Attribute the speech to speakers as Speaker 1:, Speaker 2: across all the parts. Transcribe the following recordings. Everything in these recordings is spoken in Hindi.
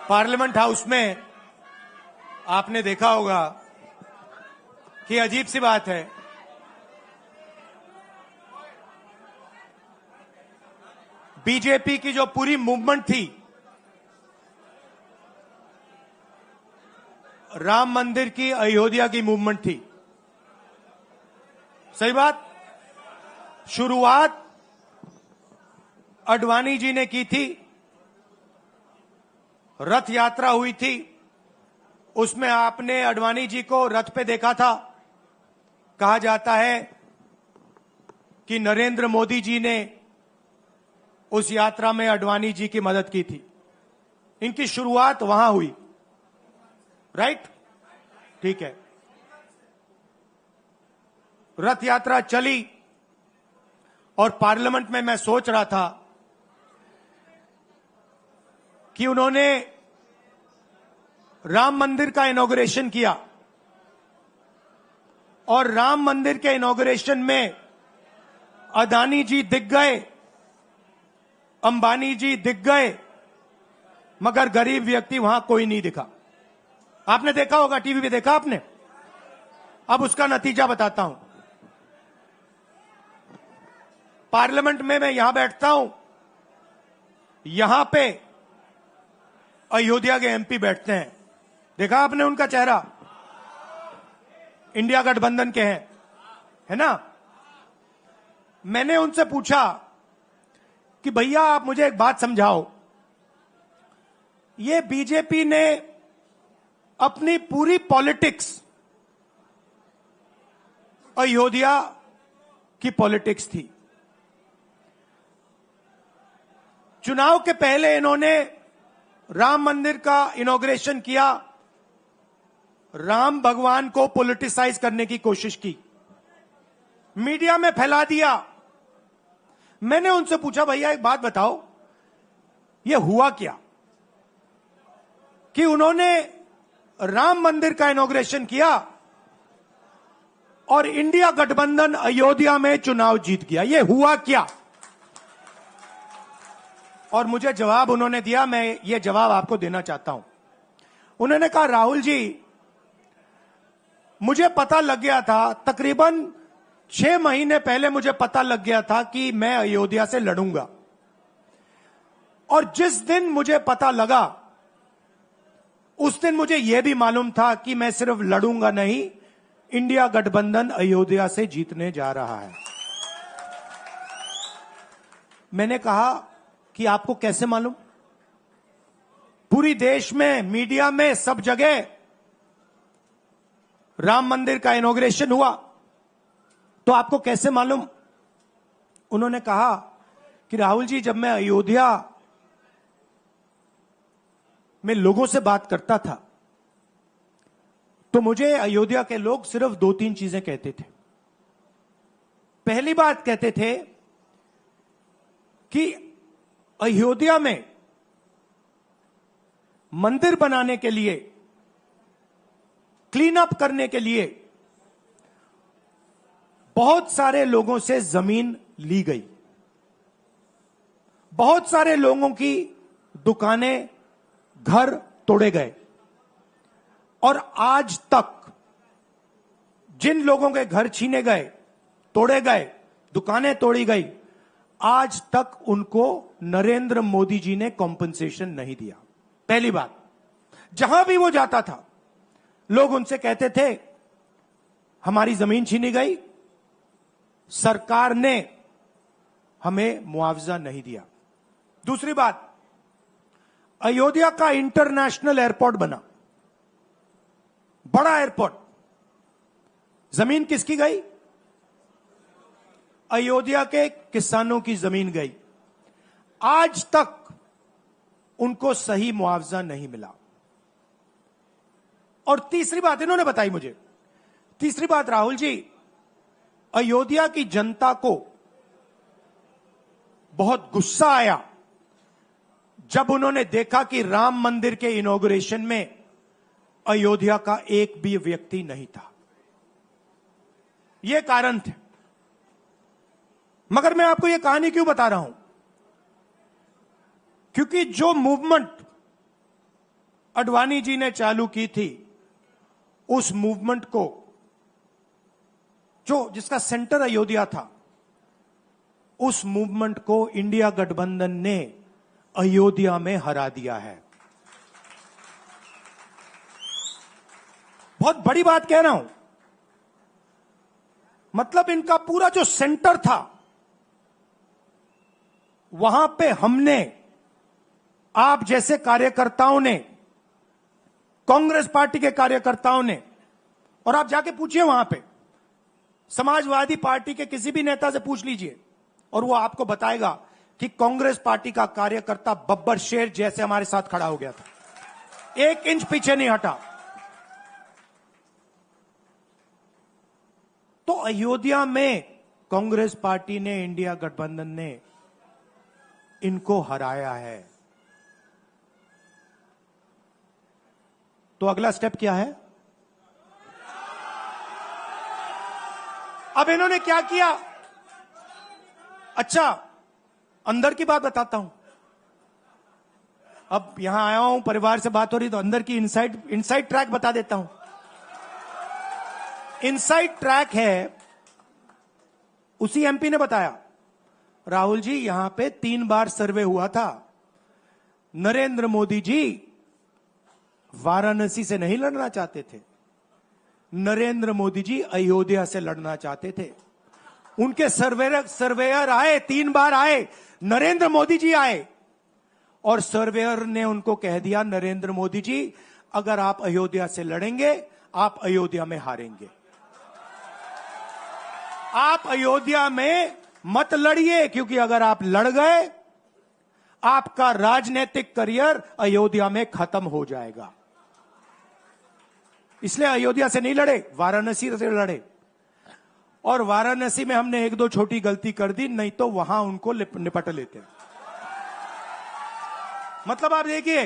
Speaker 1: पार्लियामेंट हाउस में आपने देखा होगा कि अजीब सी बात है, बीजेपी की जो पूरी मूवमेंट थी, राम मंदिर की, अयोध्या की मूवमेंट थी। सही बात। शुरुआत अडवाणी जी ने की थी, रथ यात्रा हुई थी, उसमें आपने अडवाणी जी को रथ पे देखा था। कहा जाता है कि नरेंद्र मोदी जी ने उस यात्रा में अडवाणी जी की मदद की थी। इनकी शुरुआत वहां हुई, राइट? ठीक है। रथ यात्रा चली और पार्लियामेंट में मैं सोच रहा था कि उन्होंने राम मंदिर का इनॉग्रेशन किया और राम मंदिर के इनॉग्रेशन में अदानी जी दिख गए, अंबानी जी दिख गए, मगर गरीब व्यक्ति वहां कोई नहीं दिखा। आपने देखा होगा, टीवी पे देखा आपने। अब उसका नतीजा बताता हूं। पार्लियामेंट में मैं यहां बैठता हूं, यहां पे अयोध्या के एमपी बैठते हैं। देखा आपने उनका चेहरा, इंडिया गठबंधन के हैं, है ना। मैंने उनसे पूछा कि भैया आप मुझे एक बात समझाओ, ये बीजेपी ने अपनी पूरी पॉलिटिक्स अयोध्या की पॉलिटिक्स थी। चुनाव के पहले इन्होंने राम मंदिर का इनॉग्रेशन किया, राम भगवान को पॉलिटिसाइज करने की कोशिश की, मीडिया में फैला दिया। मैंने उनसे पूछा भैया एक बात बताओ, यह हुआ क्या कि उन्होंने राम मंदिर का इनॉग्रेशन किया और इंडिया गठबंधन अयोध्या में चुनाव जीत गया, यह हुआ क्या? और मुझे जवाब उन्होंने दिया, मैं ये जवाब आपको देना चाहता हूं। उन्होंने कहा राहुल जी, मुझे पता लग गया था, तकरीबन 6 महीने पहले मुझे पता लग गया था कि मैं अयोध्या से लड़ूंगा, और जिस दिन मुझे पता लगा उस दिन मुझे यह भी मालूम था कि मैं सिर्फ लड़ूंगा नहीं, इंडिया गठबंधन अयोध्या से जीतने जा रहा है। मैंने कहा कि आपको कैसे मालूम? पूरी देश में, मीडिया में, सब जगह राम मंदिर का इनॉग्रेशन हुआ, तो आपको कैसे मालूम? उन्होंने कहा कि राहुल जी, जब मैं अयोध्या में लोगों से बात करता था तो मुझे अयोध्या के लोग सिर्फ 2-3 चीजें कहते थे। पहली बात कहते थे कि अयोध्या में मंदिर बनाने के लिए, क्लीन अप करने के लिए बहुत सारे लोगों से जमीन ली गई, बहुत सारे लोगों की दुकानें, घर तोड़े गए, और आज तक जिन लोगों के घर छीने गए, तोड़े गए, दुकानें तोड़ी गई, आज तक उनको नरेंद्र मोदी जी ने कॉम्पनसेशन नहीं दिया। पहली बात। जहां भी वो जाता था लोग उनसे कहते थे हमारी जमीन छीनी गई, सरकार ने हमें मुआवजा नहीं दिया। दूसरी बात, अयोध्या का इंटरनेशनल एयरपोर्ट बना, बड़ा एयरपोर्ट, जमीन किसकी गई? अयोध्या के किसानों की जमीन गई। आज तक उनको सही मुआवजा नहीं मिला। और तीसरी बात इन्होंने बताई मुझे, तीसरी बात, राहुल जी, अयोध्या की जनता को बहुत गुस्सा आया जब उन्होंने देखा कि राम मंदिर के इनॉग्रेशन में अयोध्या का एक भी व्यक्ति नहीं था। यह कारण थे। मगर मैं आपको यह कहानी क्यों बता रहा हूं? क्योंकि जो मूवमेंट अडवाणी जी ने चालू की थी, उस मूवमेंट को, जिसका सेंटर अयोध्या था, उस मूवमेंट को इंडिया गठबंधन ने अयोध्या में हरा दिया है। बहुत बड़ी बात कह रहा हूं। मतलब इनका पूरा जो सेंटर था, वहां पे हमने, आप जैसे कार्यकर्ताओं ने, कांग्रेस पार्टी के कार्यकर्ताओं ने, और आप जाके पूछिए वहां पे समाजवादी पार्टी के किसी भी नेता से पूछ लीजिए, और वो आपको बताएगा कि कांग्रेस पार्टी का कार्यकर्ता बब्बर शेर जैसे हमारे साथ खड़ा हो गया था, 1 इंच पीछे नहीं हटा। तो अयोध्या में कांग्रेस पार्टी ने, इंडिया गठबंधन ने इनको हराया है। तो अगला स्टेप क्या है? अब इन्होंने क्या किया? अच्छा, अंदर की बात बताता हूं। अब यहां आया हूं, परिवार से बात हो रही, तो अंदर की इनसाइड ट्रैक बता देता हूं। इनसाइड ट्रैक है, उसी एमपी ने बताया, राहुल जी यहां पे 3 बार सर्वे हुआ था। नरेंद्र मोदी जी वाराणसी से नहीं लड़ना चाहते थे, नरेंद्र मोदी जी अयोध्या से लड़ना चाहते थे। उनके सर्वेयर आए, 3 बार आए, नरेंद्र मोदी जी आए, और सर्वेयर ने उनको कह दिया, नरेंद्र मोदी जी अगर आप अयोध्या से लड़ेंगे, आप अयोध्या में हारेंगे। आप अयोध्या में मत लड़िए, क्योंकि अगर आप लड़ गए, आपका राजनीतिक करियर अयोध्या में खत्म हो जाएगा। इसलिए अयोध्या से नहीं लड़े, वाराणसी से लड़े। और वाराणसी में हमने 1-2 छोटी गलती कर दी, नहीं तो वहां उनको निपट लेते। मतलब आप देखिए,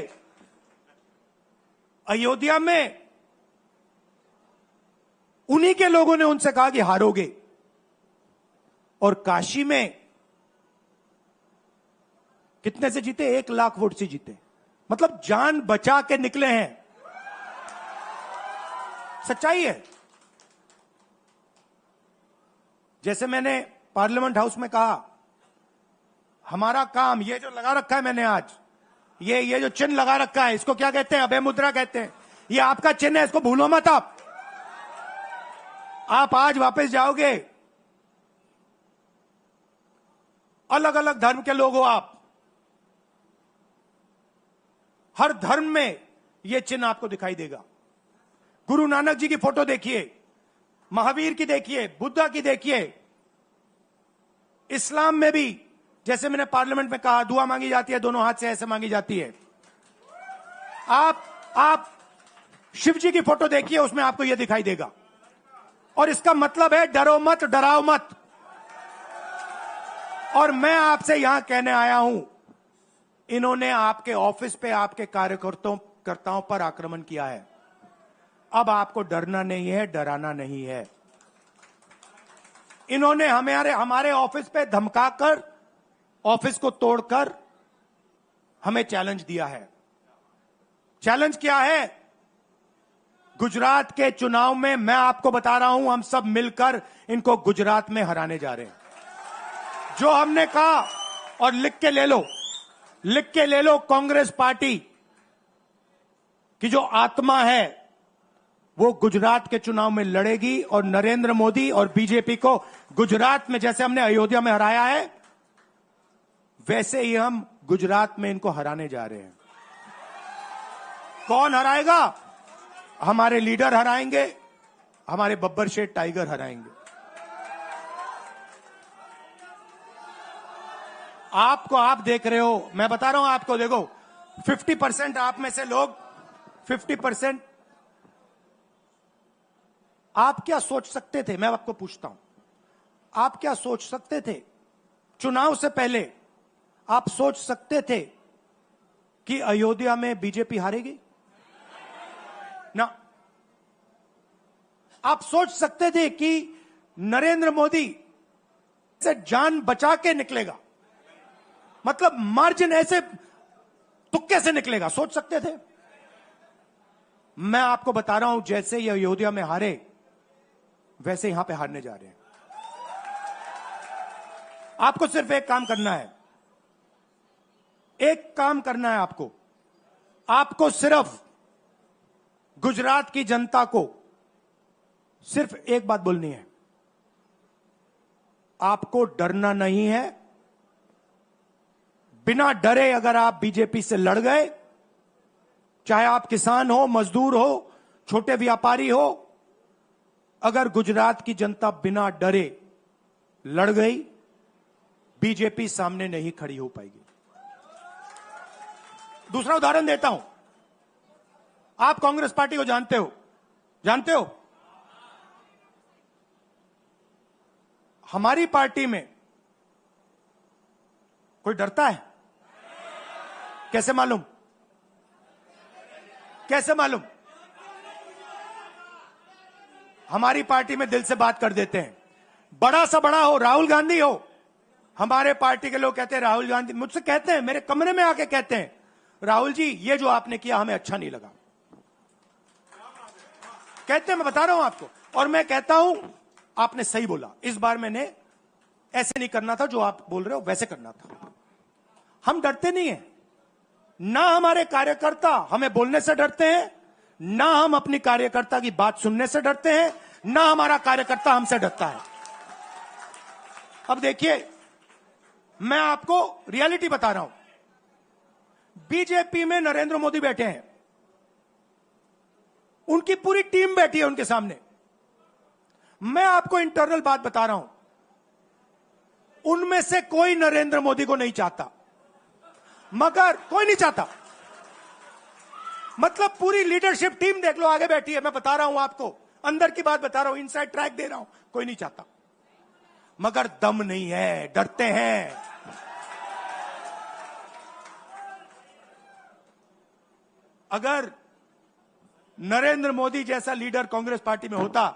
Speaker 1: अयोध्या में उन्हीं के लोगों ने उनसे कहा कि हारोगे, और काशी में कितने से जीते? 1 लाख वोट से जीते। मतलब जान बचा के निकले हैं। सच्चाई है। जैसे मैंने पार्लियामेंट हाउस में कहा, हमारा काम, ये जो लगा रखा है मैंने आज, ये जो चिन्ह लगा रखा है, इसको क्या कहते हैं? अभय मुद्रा कहते हैं। ये आपका चिन्ह है, इसको भूलो मत। आप आज वापस जाओगे, अलग अलग धर्म के लोग हो आप, हर धर्म में यह चिन्ह आपको दिखाई देगा। गुरु नानक जी की फोटो देखिए, महावीर की देखिए, बुद्धा की देखिए। इस्लाम में भी, जैसे मैंने पार्लियामेंट में कहा, दुआ मांगी जाती है, दोनों हाथ से ऐसे मांगी जाती है। आप शिव जी की फोटो देखिए, उसमें आपको यह दिखाई देगा। और इसका मतलब है डरो मत, डराओ मत। और मैं आपसे यहां कहने आया हूं, इन्होंने आपके ऑफिस पे, आपके कार्यकर्ताओं पर आक्रमण किया है। अब आपको डरना नहीं है, डराना नहीं है। इन्होंने हमारे ऑफिस पे धमकाकर, ऑफिस को तोड़कर हमें चैलेंज दिया है। चैलेंज क्या है? गुजरात के चुनाव में मैं आपको बता रहा हूं, हम सब मिलकर इनको गुजरात में हराने जा रहे हैं। जो हमने कहा, और लिख के ले लो, कांग्रेस पार्टी की जो आत्मा है वो गुजरात के चुनाव में लड़ेगी, और नरेंद्र मोदी और बीजेपी को गुजरात में, जैसे हमने अयोध्या में हराया है, वैसे ही हम गुजरात में इनको हराने जा रहे हैं। कौन हराएगा? हमारे लीडर हराएंगे, हमारे बब्बर शेर टाइगर हराएंगे। आप देख रहे हो, मैं बता रहा हूं आपको, देखो 50% आप में से लोग, 50% आप क्या सोच सकते थे? मैं आपको पूछता हूं, आप क्या सोच सकते थे? चुनाव से पहले आप सोच सकते थे कि अयोध्या में बीजेपी हारेगी? ना। आप सोच सकते थे कि नरेंद्र मोदी से जान बचा के निकलेगा? मतलब मार्जिन ऐसे तुक्के से निकलेगा, सोच सकते थे? मैं आपको बता रहा हूं, जैसे ये अयोध्या में हारे वैसे यहां पे हारने जा रहे हैं। आपको सिर्फ एक काम करना है, एक काम करना है आपको सिर्फ गुजरात की जनता को सिर्फ एक बात बोलनी है, आपको डरना नहीं है। बिना डरे अगर आप बीजेपी से लड़ गए, चाहे आप किसान हो, मजदूर हो, छोटे व्यापारी हो, अगर गुजरात की जनता बिना डरे लड़ गई, बीजेपी सामने नहीं खड़ी हो पाएगी। दूसरा उदाहरण देता हूं, आप कांग्रेस पार्टी को जानते हो? हमारी पार्टी में कोई डरता है? कैसे मालूम? हमारी पार्टी में दिल से बात कर देते हैं। बड़ा सा बड़ा हो, राहुल गांधी हो, हमारे पार्टी के लोग कहते हैं राहुल गांधी, मुझसे कहते हैं, मेरे कमरे में आके कहते हैं, राहुल जी ये जो आपने किया हमें अच्छा नहीं लगा। कहते हैं, मैं बता रहा हूं आपको, और मैं कहता हूं आपने सही बोला, इस बार मैंने ऐसे नहीं करना था, जो आप बोल रहे हो वैसे करना था। हम डरते नहीं हैं, ना हमारे कार्यकर्ता हमें बोलने से डरते हैं, ना हम अपनी कार्यकर्ता की बात सुनने से डरते हैं, ना हमारा कार्यकर्ता हमसे डरता है। अब देखिए, मैं आपको रियलिटी बता रहा हूं। बीजेपी में नरेंद्र मोदी बैठे हैं, उनकी पूरी टीम बैठी है उनके सामने। मैं आपको इंटरनल बात बता रहा हूं, उनमें से कोई नरेंद्र मोदी को नहीं चाहता, मगर कोई नहीं चाहता, मतलब पूरी लीडरशिप टीम देख लो, आगे बैठी है। मैं बता रहा हूं आपको, अंदर की बात बता रहा हूं, इनसाइड ट्रैक दे रहा हूं, कोई नहीं चाहता, मगर दम नहीं है, डरते हैं। अगर नरेंद्र मोदी जैसा लीडर कांग्रेस पार्टी में होता,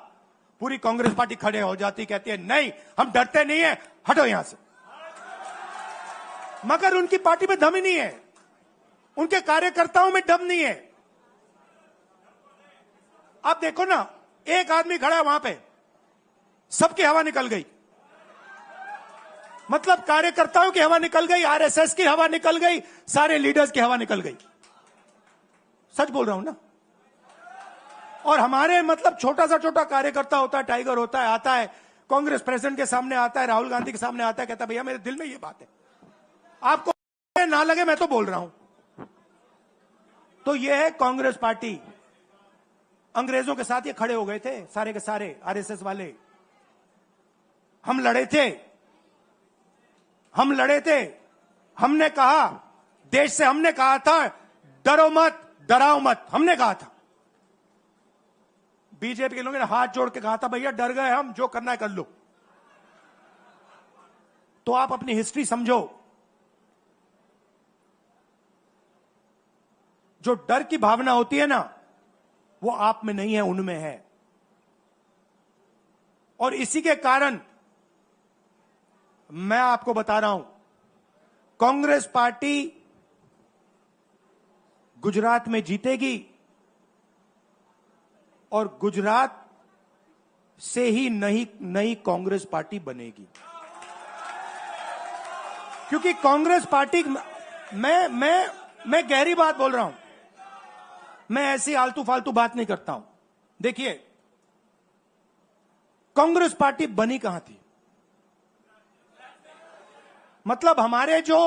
Speaker 1: पूरी कांग्रेस पार्टी खड़े हो जाती, कहती है नहीं हम डरते नहीं है, हटो यहां से। मगर उनकी पार्टी में दम ही नहीं है, उनके कार्यकर्ताओं में दम नहीं है। आप देखो ना, एक आदमी खड़ा है वहां पे, सबकी हवा निकल गई, मतलब कार्यकर्ताओं की हवा निकल गई, आरएसएस की हवा निकल गई, सारे लीडर्स की हवा निकल गई। सच बोल रहा हूं ना। और हमारे मतलब छोटा कार्यकर्ता होता है, टाइगर होता है, आता है कांग्रेस प्रेसिडेंट के सामने, आता है राहुल गांधी के सामने, आता है, कहता है भैया मेरे दिल में ये बात है, आपको ना लगे मैं तो बोल रहा हूं। तो ये है कांग्रेस पार्टी। अंग्रेजों के साथ ये खड़े हो गए थे सारे के सारे आरएसएस वाले। हम लड़े थे, हमने कहा, देश से हमने कहा था डरो मत, डराओ मत, हमने कहा था। बीजेपी के लोगों ने हाथ जोड़ के कहा था भैया डर गए हम, जो करना है कर लो। तो आप अपनी हिस्ट्री समझो, जो डर की भावना होती है ना, वो आप में नहीं है, उनमें है। और इसी के कारण मैं आपको बता रहा हूं, कांग्रेस पार्टी गुजरात में जीतेगी और गुजरात से ही नई कांग्रेस पार्टी बनेगी। क्योंकि कांग्रेस पार्टी, मैं गहरी बात बोल रहा हूं, मैं ऐसी आलतू फालतू बात नहीं करता हूं। देखिए, कांग्रेस पार्टी बनी कहां थी? मतलब हमारे जो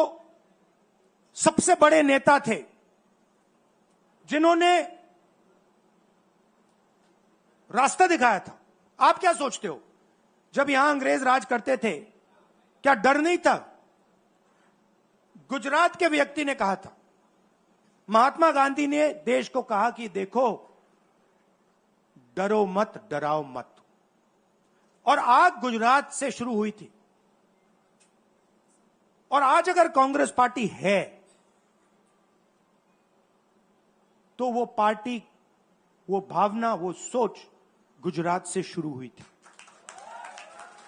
Speaker 1: सबसे बड़े नेता थे, जिन्होंने रास्ता दिखाया था। आप क्या सोचते हो, जब यहां अंग्रेज राज करते थे, क्या डर नहीं था? गुजरात के व्यक्ति ने कहा था, महात्मा गांधी ने देश को कहा कि देखो, डरो मत, डराओ मत। और आग गुजरात से शुरू हुई थी। और आज अगर कांग्रेस पार्टी है, तो वो पार्टी, वो भावना, वो सोच गुजरात से शुरू हुई थी।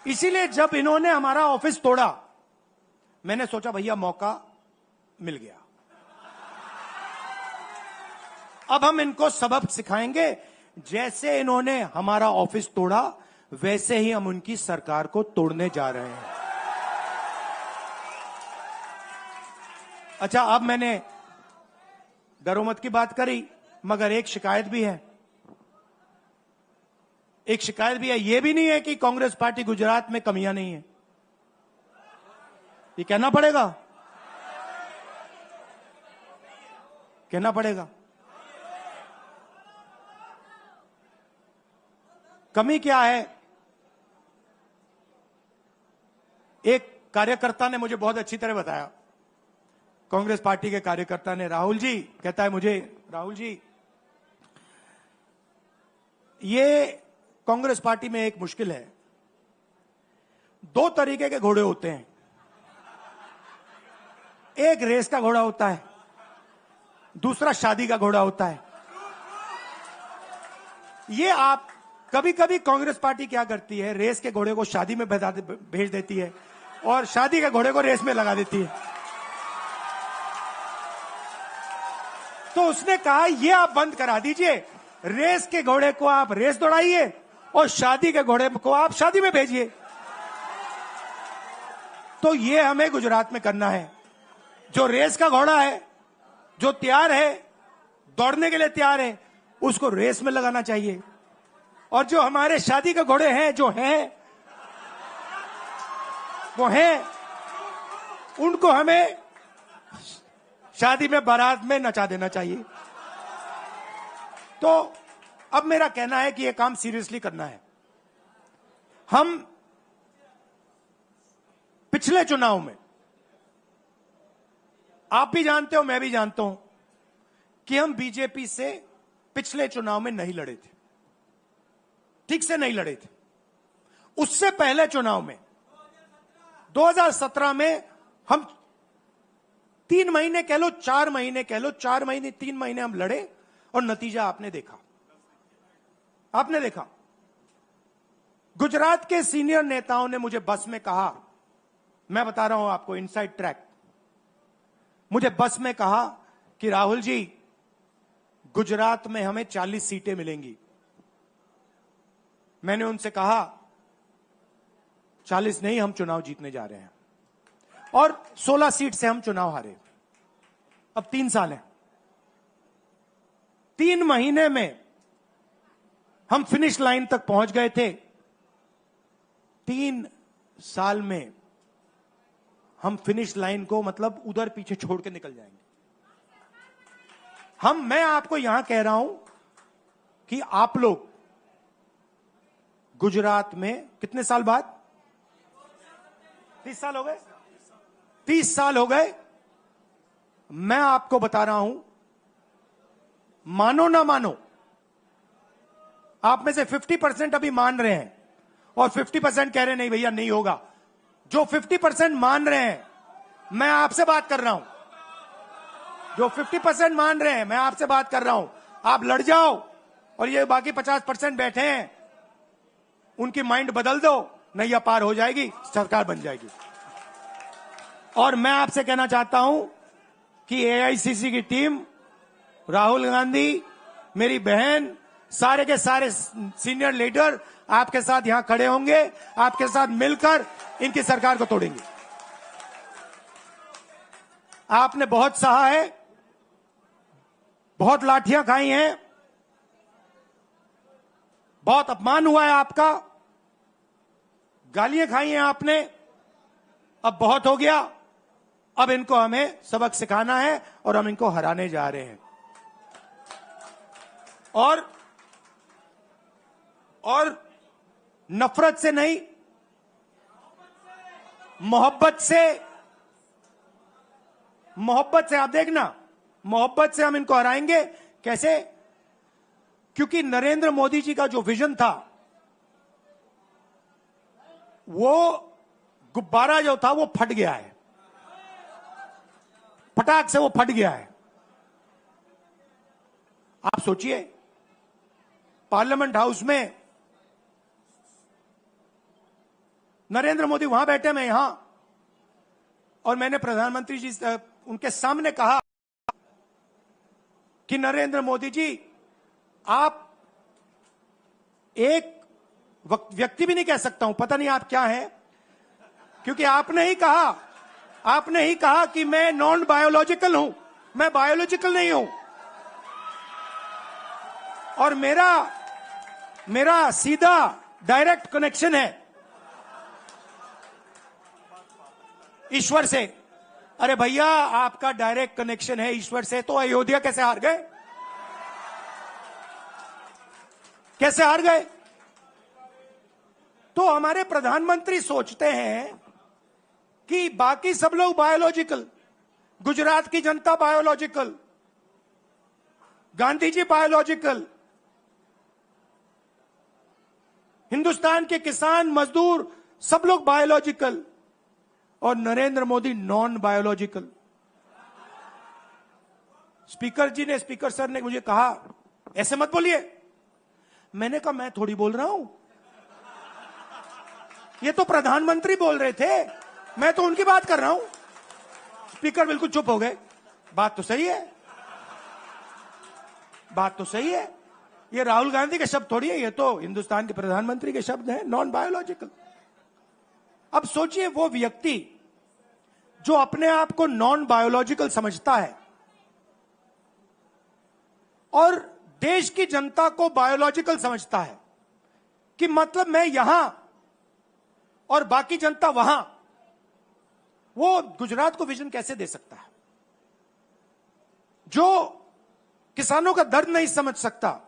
Speaker 1: इसीलिए जब इन्होंने हमारा ऑफिस तोड़ा, मैंने सोचा भैया मौका मिल गया। अब हम इनको सबक सिखाएंगे। जैसे इन्होंने हमारा ऑफिस तोड़ा, वैसे ही हम उनकी सरकार को तोड़ने जा रहे हैं। अच्छा, अब मैंने दरोमत की बात करी, मगर एक शिकायत भी है। एक शिकायत भी है। यह भी नहीं है कि कांग्रेस पार्टी गुजरात में कमियां नहीं है, ये कहना पड़ेगा, कहना पड़ेगा। कमी क्या है? एक कार्यकर्ता ने मुझे बहुत अच्छी तरह बताया, कांग्रेस पार्टी के कार्यकर्ता ने, राहुल जी, कहता है मुझे, राहुल जी, ये कांग्रेस पार्टी में एक मुश्किल है, दो तरीके के घोड़े होते हैं, एक रेस का घोड़ा होता है, दूसरा शादी का घोड़ा होता है। ये आप कभी कभी कांग्रेस पार्टी क्या करती है, रेस के घोड़े को शादी में भेज देती है और शादी के घोड़े को रेस में लगा देती है। तो उसने कहा ये आप बंद करा दीजिए, रेस के घोड़े को आप रेस दौड़ाइए और शादी के घोड़े को आप शादी में भेजिए। तो ये हमें गुजरात में करना है। जो रेस का घोड़ा है, जो तैयार है, दौड़ने के लिए तैयार है, उसको रेस में लगाना चाहिए। और जो हमारे शादी के घोड़े हैं, जो हैं, वो हैं, उनको हमें शादी में, बारात में नचा देना चाहिए। तो अब मेरा कहना है कि यह काम सीरियसली करना है। हम पिछले चुनाव में, आप भी जानते हो, मैं भी जानता हूं कि हम बीजेपी से पिछले चुनाव में नहीं लड़े थे, ठीक से नहीं लड़े थे। उससे पहले चुनाव में 2017 में हम 3 महीने कह लो, 4 महीने कह लो, 4 महीने 3 महीने हम लड़े और नतीजा आपने देखा। आपने देखा, गुजरात के सीनियर नेताओं ने मुझे बस में कहा, मैं बता रहा हूं आपको इनसाइड ट्रैक, मुझे बस में कहा कि राहुल जी, गुजरात में हमें 40 सीटें मिलेंगी। मैंने उनसे कहा 40 नहीं, हम चुनाव जीतने जा रहे हैं। और 16 सीट से हम चुनाव हारे। अब 3 साल है, 3 महीने में हम फिनिश लाइन तक पहुंच गए थे। 3 साल में हम फिनिश लाइन को मतलब उधर पीछे छोड़ के निकल जाएंगे। मैं आपको यहां कह रहा हूं कि आप लोग गुजरात में कितने साल बाद, 30 साल हो गए, 30 साल हो गए। मैं आपको बता रहा हूं, मानो ना मानो, आप में से 50% अभी मान रहे हैं और 50% कह रहे नहीं भैया नहीं होगा। जो 50% मान रहे हैं, मैं आपसे बात कर रहा हूं, जो 50% मान रहे हैं, मैं आपसे बात कर रहा हूं, आप लड़ जाओ और ये बाकी 50% बैठे हैं, उनकी माइंड बदल दो, नैया पार हो जाएगी, सरकार बन जाएगी। और मैं आपसे कहना चाहता हूं कि एआईसीसी की टीम, राहुल गांधी, मेरी बहन, सारे के सारे सीनियर लीडर आपके साथ यहां खड़े होंगे, आपके साथ मिलकर इनकी सरकार को तोड़ेंगे। आपने बहुत सहा है, बहुत लाठियां खाई हैं, बहुत अपमान हुआ है आपका, गालियां खाई हैं आपने, अब बहुत हो गया। अब इनको हमें सबक सिखाना है और हम इनको हराने जा रहे हैं। और नफरत से नहीं, मोहब्बत से आप देखना, मोहब्बत से हम इनको हराएंगे। कैसे? क्योंकि नरेंद्र मोदी जी का जो विजन था, वो गुब्बारा जो था वो फट गया है, फटाक से वो फट गया है। आप सोचिए, पार्लियामेंट हाउस में नरेंद्र मोदी वहां बैठे, मैं यहां, और मैंने प्रधानमंत्री जी उनके सामने कहा कि नरेंद्र मोदी जी, आप एक व्यक्ति भी नहीं कह सकता हूं, पता नहीं आप क्या हैं, क्योंकि आपने ही कहा कि मैं नॉन बायोलॉजिकल हूं। मैं बायोलॉजिकल नहीं हूं, और मेरा सीधा डायरेक्ट कनेक्शन है ईश्वर से। अरे भैया, आपका डायरेक्ट कनेक्शन है ईश्वर से, तो अयोध्या कैसे हार गए? कैसे हार गए? तो हमारे प्रधानमंत्री सोचते हैं कि बाकी सब लोग बायोलॉजिकल, गुजरात की जनता बायोलॉजिकल, गांधी जी बायोलॉजिकल, हिंदुस्तान के किसान मजदूर सब लोग बायोलॉजिकल, और Narendra Modi non biological. Speaker sir ने मुझे कहा, ऐसे मत बोलिए। मैंने कहा, मैं थोड़ी बोल रहा हूं, ये तो प्रधानमंत्री बोल रहे थे, मैं तो उनकी बात कर रहा हूं। स्पीकर बिल्कुल चुप हो गए। बात तो सही है, बात तो सही है, ये राहुल गांधी के शब्द थोड़ी है, ये तो हिंदुस्तान के प्रधानमंत्री के शब्द हैं, नॉन बायोलॉजिकल। अब सोचिए, वो व्यक्ति जो अपने आप को नॉन बायोलॉजिकल समझता है और देश की जनता को बायोलॉजिकल समझता है, कि मतलब मैं यहां और बाकी जनता वहां, वो गुजरात को विजन कैसे दे सकता है? जो किसानों का दर्द नहीं समझ सकता,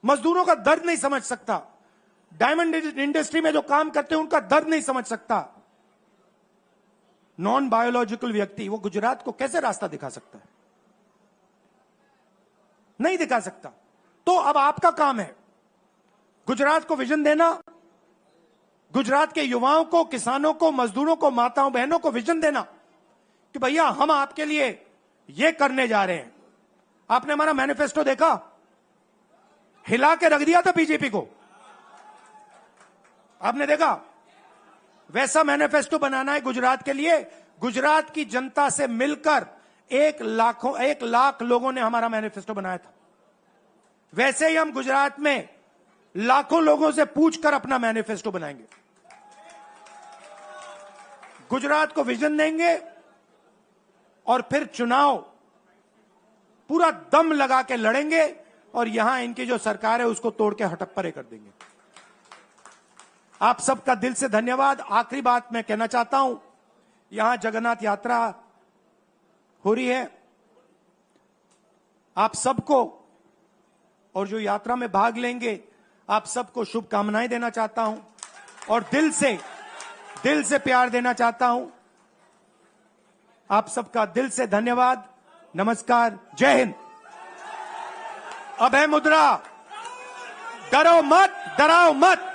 Speaker 1: मजदूरों का दर्द नहीं समझ सकता, डायमंड इंडस्ट्री में जो काम करते हैं उनका दर्द नहीं समझ सकता, नॉन बायोलॉजिकल व्यक्ति वो गुजरात को कैसे रास्ता दिखा सकता है? नहीं दिखा सकता। तो अब आपका काम है गुजरात को विजन देना, गुजरात के युवाओं को, किसानों को, मजदूरों को, माताओं बहनों को विजन देना कि भैया हम आपके लिए ये करने जा रहे हैं। आपने हमारा मैनिफेस्टो देखा? हिला के रख दिया था बीजेपी को, आपने देखा? वैसा मैनिफेस्टो बनाना है गुजरात के लिए। गुजरात की जनता से मिलकर 1 लाख लोगों ने हमारा मैनिफेस्टो बनाया था। वैसे ही हम गुजरात में लाखों लोगों से पूछकर अपना मैनिफेस्टो बनाएंगे, गुजरात को विजन देंगे, और फिर चुनाव पूरा दम लगा के लड़ेंगे, और यहां इनकी जो सरकार है उसको तोड़ के हटप्परे कर देंगे। आप सबका दिल से धन्यवाद। आखिरी बात मैं कहना चाहता हूं, यहां जगन्नाथ यात्रा हो रही है, आप सबको, और जो यात्रा में भाग लेंगे, आप सबको शुभकामनाएं देना चाहता हूं, और दिल से प्यार देना चाहता हूं। आप सबका दिल से धन्यवाद। नमस्कार, जय हिंद। अब है मुद्रा, डरो मत, डराओ मत।